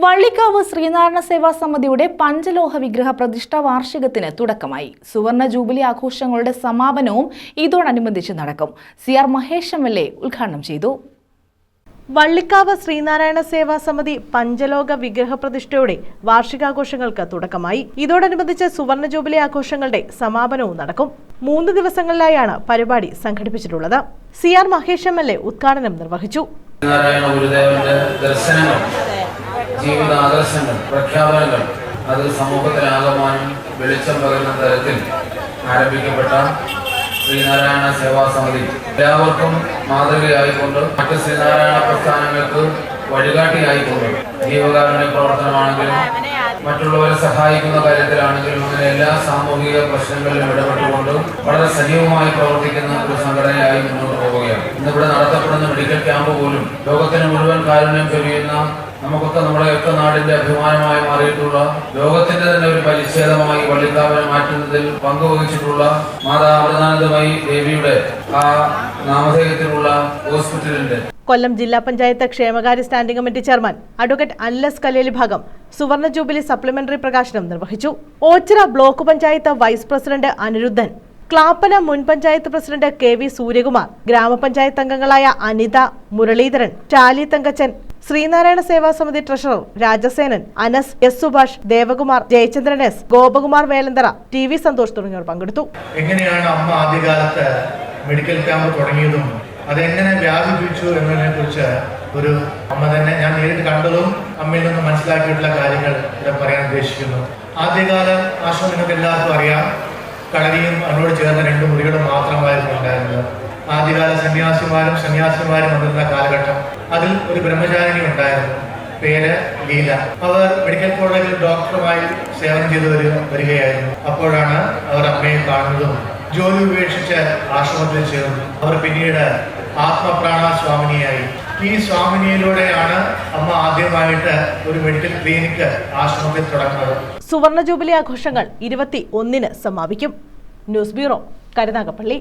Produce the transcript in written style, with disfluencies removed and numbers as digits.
വള്ളിക്കാവ് ശ്രീനാരായണ സേവാ സമിതിയുടെ പഞ്ചലോഹ വിഗ്രഹ പ്രതിഷ്ഠാ വാർഷികത്തിന് തുടക്കമായി. സുവർണ ജൂബിലി ആഘോഷങ്ങളുടെ സമാപനവും ഇതോടനുബന്ധിച്ച് നടക്കും. CR മഹേഷ് MLA ഉദ്ഘാടനം ചെയ്തു. വള്ളിക്കാവ് ശ്രീനാരായണ സേവാ സമിതി പഞ്ചലോക വിഗ്രഹ പ്രതിഷ്ഠയുടെ വാർഷികാഘോഷങ്ങൾക്ക് തുടക്കമായി. ഇതോടനുബന്ധിച്ച് സുവർണ ജൂബിലി ആഘോഷങ്ങളുടെ സമാപനവും നടക്കും. 3 ദിവസങ്ങളിലായാണ് പരിപാടി സംഘടിപ്പിച്ചിട്ടുള്ളത്. CR മഹേഷ് MLA ഉദ്ഘാടനം നിർവഹിച്ചു. ജീവിതാദർശങ്ങൾ, പ്രഖ്യാപനങ്ങൾ അത് സമൂഹത്തിനാകമാനം വെളിച്ചം പകരുന്ന തരത്തിൽ ആരംഭിക്കപ്പെട്ട ശ്രീനാരായണ സേവാ സമിതി എല്ലാവർക്കും മാതൃകയായിക്കൊണ്ട് മറ്റ് ശ്രീനാരായണ പ്രസ്ഥാനങ്ങൾക്ക് വഴികാട്ടിയായിക്കൊണ്ട് ജീവകാരുണ്യ പ്രവർത്തനമാണെങ്കിലും മറ്റുള്ളവരെ സഹായിക്കുന്ന കാര്യത്തിലാണെങ്കിലും അങ്ങനെ എല്ലാ സാമൂഹിക പ്രശ്നങ്ങളിലും ഇടപെട്ടുകൊണ്ട് വളരെ സജീവമായി പ്രവർത്തിക്കുന്ന ഒരു സംഘടനയായി മുന്നോട്ട് പോവുകയാണ്. ഇന്നിവിടെ നടത്തപ്പെടുന്ന മെഡിക്കൽ ക്യാമ്പ് പോലും ലോകത്തിന് മുഴുവൻ കാരുണ്യം ചൊരിയുന്ന നമുക്കൊക്കെ നമ്മുടെയൊക്കെ നാടിന്റെ അഭിമാനമായി മാറിയിട്ടുള്ള ലോകത്തിന്റെ തന്നെ ഒരു പരിച്ഛേദമായി വള്ളിക്കാവിനെ മാറ്റുന്നതിൽ പങ്കുവഹിച്ചിട്ടുള്ള മാതാ അമൃതാനന്ദമയി ദേവിയുടെ ആ നാമധേയത്തിലുള്ള ഹോസ്പിറ്റലിന്റെ കൊല്ലം ജില്ലാ പഞ്ചായത്ത് ക്ഷേമകാര്യ സ്റ്റാൻഡിംഗ് കമ്മിറ്റി ചെയർമാൻ അഡ്വക്കേറ്റ് അല്ലസ് കലേലി ഭാഗം സുവർണ ജൂബിലി സപ്ലിമെന്ററി പ്രകാശനം നിർവഹിച്ചു. Ochira block panchayat vice president Aniruddhan, Clappana മുൻ പഞ്ചായത്ത് പ്രസിഡന്റ് KV സൂര്യകുമാർ, ഗ്രാമപഞ്ചായത്ത് അംഗങ്ങളായ Anitha, Muraleedharan, Chaly Thankachan, Sreenarayana Seva Samithi treasurer Rajasenan, Anas, S Subhash, Devakumar, Jayachandran S, Gopakumar Velanthara, TV Santhosh തുടങ്ങിയവർ പങ്കെടുത്തു. എങ്ങനെയാണ് അമ്മ ആദ്യകാലത്ത് മെഡിക്കൽ ക്യാമ്പ് തുടങ്ങിയതും അതെങ്ങനെ വ്യാപിപ്പിച്ചു എന്നതിനെ കുറിച്ച് ഒരു അമ്മ തന്നെ ഞാൻ നേരിട്ട് കണ്ടതും അമ്മയിൽ നിന്ന് മനസ്സിലാക്കിയിട്ടുള്ള കാര്യങ്ങൾ ഇവിടെ പറയാൻ ഉദ്ദേശിക്കുന്നു. ആദ്യകാല ആശ്രമം നിങ്ങൾക്ക് എല്ലാവർക്കും അറിയാം, കളരിയും അതിനോട് ചേർന്ന 2 മുറികളും മാത്രമായിരുന്നു ഉണ്ടായിരുന്നത്. ആദ്യകാല സന്യാസിമാരും വന്നിരുന്ന കാലഘട്ടം, അതിൽ ഒരു ബ്രഹ്മചാരിണി ഉണ്ടായിരുന്നു, പേര് ലീല. അവർ മെഡിക്കൽ കോളേജിൽ ഡോക്ടറുമായി സേവനം ചെയ്തു വരികയായിരുന്നു. അപ്പോഴാണ് അവർ അമ്മയെ കാണുന്നതും ജോലി ഉപേക്ഷിച്ച് ആശ്രമത്തിൽ ചേർന്നു. അവർ പിന്നീട് ആത്മപ്രാണ സ്വാമിനിയായി. ഈ സ്വാമിനിയിലൂടെയാണ് അമ്മ ആദ്യമായിട്ട് ഒരു മെഡിക്കൽ ക്ലിനിക്ക് ആശ്രമത്തിൽ തുടങ്ങുന്നത്. സുവർണ ജൂബിലി ആഘോഷങ്ങൾ 21-ന് സമാപിക്കും. News bureau, Karunagappally.